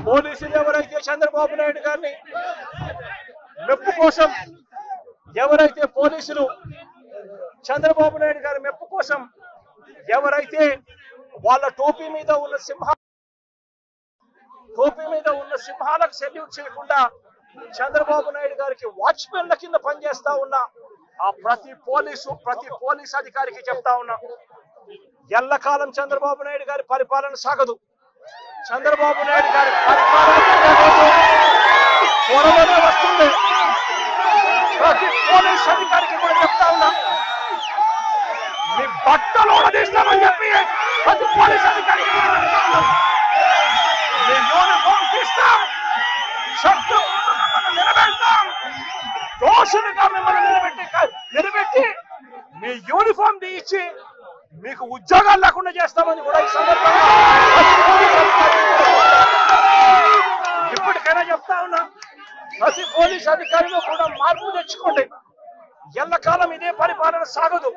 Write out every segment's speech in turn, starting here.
పోలీసులు ఎవరైతే చంద్రబాబు నాయుడు గారిని మెప్పు కోసం ఎవరైతే పోలీసులు చంద్రబాబు నాయుడు గారి మెప్పు కోసం ఎవరైతే వాళ్ళ టోపీ మీద ఉన్న సింహాలకు సెల్యూట్ చేయకుండా చంద్రబాబు నాయుడు గారికి వాచ్మెన్ల కింద పనిచేస్తా ఉన్న ఆ ప్రతి పోలీస్ అధికారికి చెప్తా ఉన్నా, ఎల్లకాలం చంద్రబాబు నాయుడు గారి పరిపాలన సాగదు. చంద్రబాబు నాయుడు గారి పరిపాలన త్వరలోనే వస్తుంది. ప్రతి పోలీస్ అధికారికి కూడా చెప్తా ఉన్నా, మీ బట్టలు తీస్తామని చెప్పి ప్రతి పోలీస్ అధికారికి మీ యూనిఫామ్ తీస్తాం, శత్రు నిలబెడతాం, దోషులుగా మిమ్మల్ని నిలబెట్టి మీ యూనిఫామ్ తీయించి మీకు ఉద్యోగాలు లేకుండా చేస్తామని కూడా ఈ సందర్భంగా ఇప్పటికైనా చెప్తా ఉన్నా, ప్రతి పోలీస్ అధికారిలో కూడా మార్పు తెచ్చుకోండి. ఎల్లకాలం ఇదే పరిపాలన సాగదు.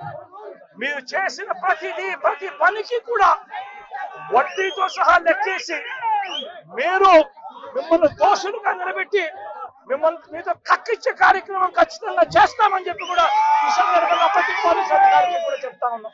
మీరు చేసిన ప్రతి పనికి కూడా వడ్డీతో సహా లెక్కేసి మిమ్మల్ని దోషులుగా నిలబెట్టి మీతో కక్కిచ్చే కార్యక్రమం ఖచ్చితంగా చేస్తామని చెప్పి కూడా ఈ సందర్భంగా ప్రతి పోలీస్ అధికారికి కూడా చెప్తా ఉన్నాం.